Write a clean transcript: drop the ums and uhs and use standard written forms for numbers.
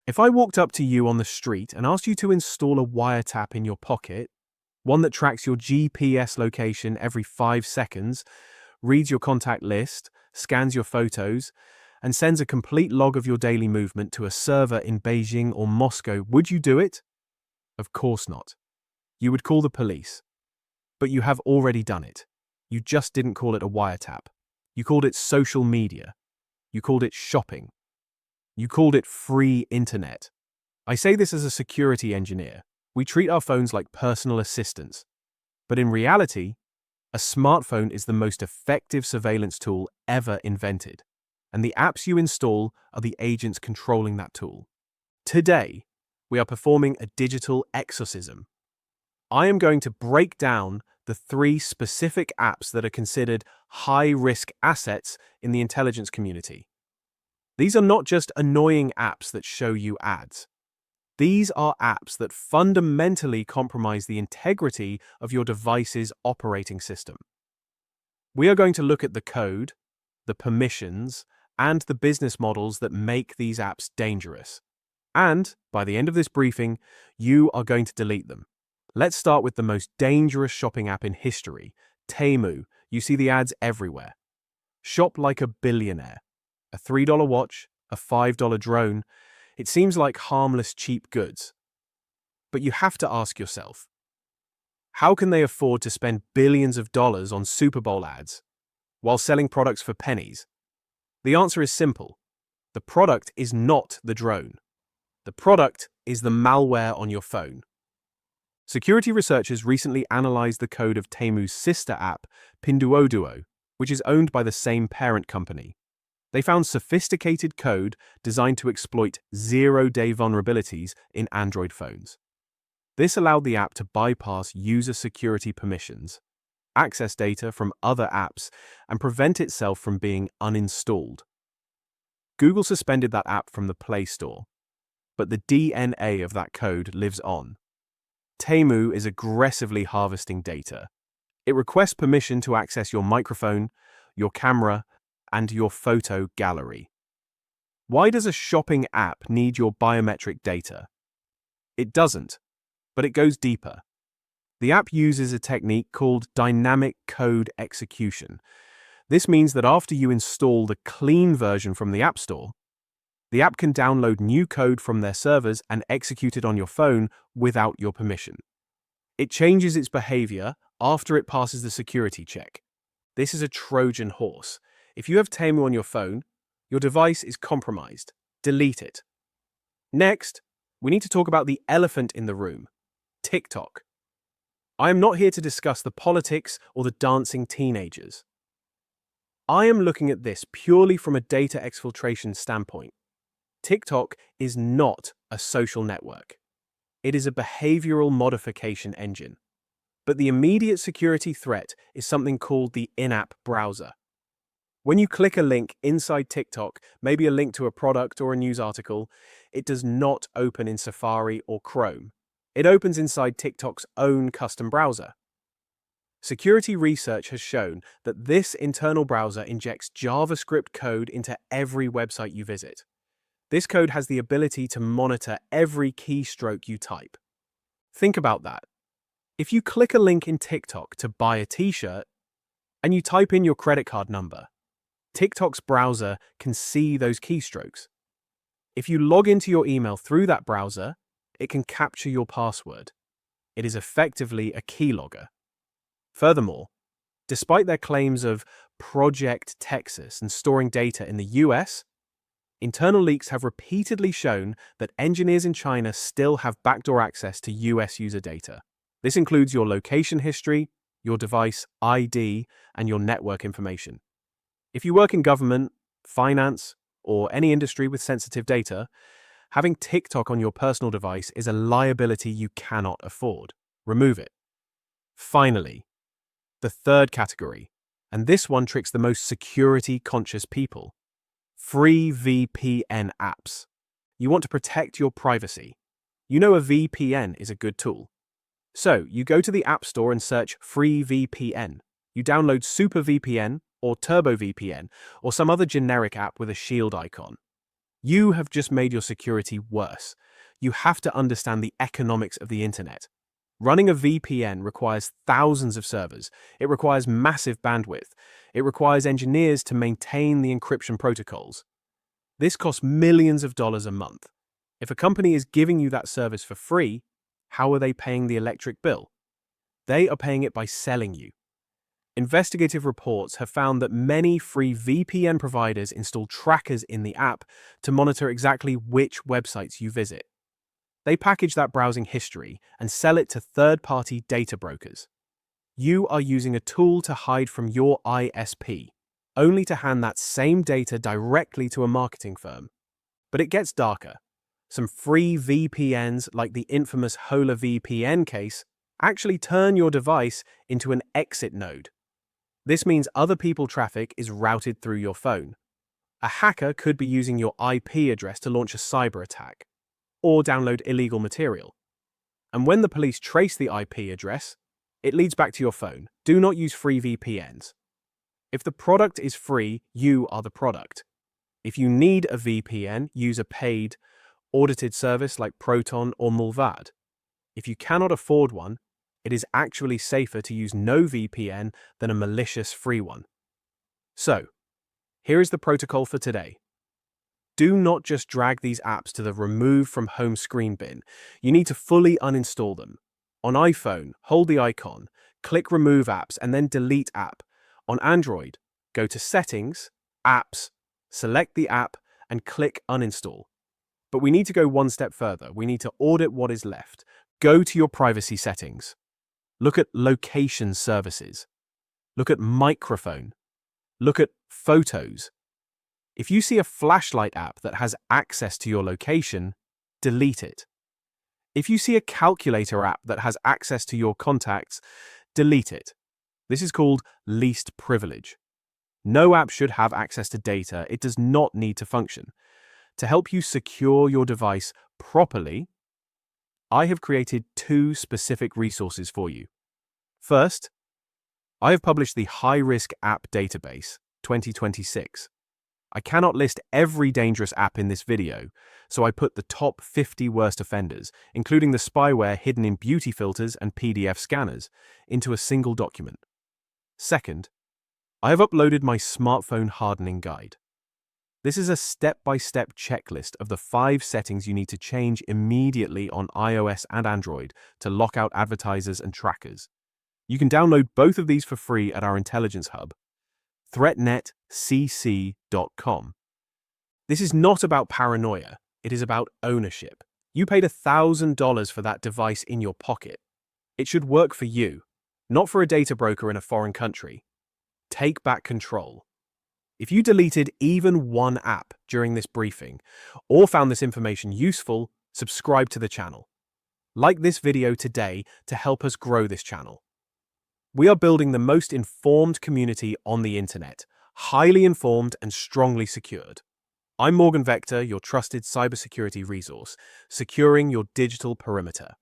If I walked up to you on the street and asked you to install a wiretap in your pocket, one that tracks your GPS location every 5 seconds, reads your contact list, scans your photos, and sends a complete log of your daily movement to a server in Beijing or Moscow, would you do it? Of course not. You would call the police. But you have already done it. You just didn't call it a wiretap. You called it social media. You called it shopping. You called it free internet. I say this as a security engineer. We treat our phones like personal assistants. But in reality, a smartphone is the most effective surveillance tool ever invented. And the apps you install are the agents controlling that tool. Today, we are performing a digital exorcism. I am going to break down the 3 specific apps that are considered high-risk assets in the intelligence community. These are not just annoying apps that show you ads. These are apps that fundamentally compromise the integrity of your device's operating system. We are going to look at the code, the permissions, and the business models that make these apps dangerous. And, by the end of this briefing, you are going to delete them. Let's start with the most dangerous shopping app in history, Temu. You see the ads everywhere. Shop like a billionaire. A $3 watch, a $5 drone. It seems like harmless, cheap goods. But you have to ask yourself, how can they afford to spend billions of dollars on Super Bowl ads while selling products for pennies? The answer is simple. The product is not the drone. The product is the malware on your phone. Security researchers recently analyzed the code of Temu's sister app, Pinduoduo, which is owned by the same parent company. They found sophisticated code designed to exploit zero-day vulnerabilities in Android phones. This allowed the app to bypass user security permissions, access data from other apps, and prevent itself from being uninstalled. Google suspended that app from the Play Store, but the DNA of that code lives on. Temu is aggressively harvesting data. It requests permission to access your microphone, your camera, and your photo gallery. Why does a shopping app need your biometric data? It doesn't, but it goes deeper. The app uses a technique called dynamic code execution. This means that after you install the clean version from the App Store, the app can download new code from their servers and execute it on your phone without your permission. It changes its behavior after it passes the security check. This is a Trojan horse. If you have Temu on your phone, your device is compromised. Delete it. Next, we need to talk about the elephant in the room, TikTok. I am not here to discuss the politics or the dancing teenagers. I am looking at this purely from a data exfiltration standpoint. TikTok is not a social network. It is a behavioral modification engine. But the immediate security threat is something called the in-app browser. When you click a link inside TikTok, maybe a link to a product or a news article, it does not open in Safari or Chrome. It opens inside TikTok's own custom browser. Security research has shown that this internal browser injects JavaScript code into every website you visit. This code has the ability to monitor every keystroke you type. Think about that. If you click a link in TikTok to buy a t-shirt and you type in your credit card number, TikTok's browser can see those keystrokes. If you log into your email through that browser, it can capture your password. It is effectively a keylogger. Furthermore, despite their claims of Project Texas and storing data in the US, internal leaks have repeatedly shown that engineers in China still have backdoor access to US user data. This includes your location history, your device ID, and your network information. If you work in government, finance, or any industry with sensitive data, having TikTok on your personal device is a liability you cannot afford. Remove it. Finally, the third category, and this one tricks the most security-conscious people. Free VPN apps. You want to protect your privacy. You know a VPN is a good tool. So, you go to the App Store and search free VPN. You download Super VPN or Turbo VPN or some other generic app with a shield icon. You have just made your security worse. You have to understand the economics of the internet. Running a VPN requires thousands of servers. It requires massive bandwidth. It requires engineers to maintain the encryption protocols. This costs millions of dollars a month. If a company is giving you that service for free, how are they paying the electric bill? They are paying it by selling you. Investigative reports have found that many free VPN providers install trackers in the app to monitor exactly which websites you visit. They package that browsing history and sell it to third-party data brokers. You are using a tool to hide from your ISP, only to hand that same data directly to a marketing firm. But it gets darker. Some free VPNs, like the infamous Hola VPN case, actually turn your device into an exit node. This means other people's traffic is routed through your phone. A hacker could be using your IP address to launch a cyber attack or download illegal material. And when the police trace the IP address, it leads back to your phone. Do not use free VPNs. If the product is free, you are the product. If you need a VPN, use a paid, audited service like Proton or Mullvad. If you cannot afford one, it is actually safer to use no VPN than a malicious free one. So, here is the protocol for today. Do not just drag these apps to the remove from home screen bin. You need to fully uninstall them. On iPhone, hold the icon, click Remove Apps, and then Delete App. On Android, go to Settings, Apps, select the app, and click Uninstall. But we need to go one step further. We need to audit what is left. Go to your privacy settings. Look at location services. Look at microphone. Look at photos. If you see a flashlight app that has access to your location, delete it. If you see a calculator app that has access to your contacts, delete it. This is called least privilege. No app should have access to data it does not need to function. To help you secure your device properly, I have created 2 specific resources for you. First, I have published the High Risk App Database 2026. I cannot list every dangerous app in this video, so I put the top 50 worst offenders, including the spyware hidden in beauty filters and PDF scanners, into a single document. Second, I have uploaded my smartphone hardening guide. This is a step-by-step checklist of the 5 settings you need to change immediately on iOS and Android to lock out advertisers and trackers. You can download both of these for free at our intelligence hub, ThreatNetCC.com. This is not about paranoia, it is about ownership. You paid $1,000 for that device in your pocket. It should work for you, not for a data broker in a foreign country. Take back control. If you deleted even one app during this briefing, or found this information useful, subscribe to the channel. Like this video today to help us grow this channel. We are building the most informed community on the internet, highly informed and strongly secured. I'm Morgan Vector, your trusted cybersecurity resource, securing your digital perimeter.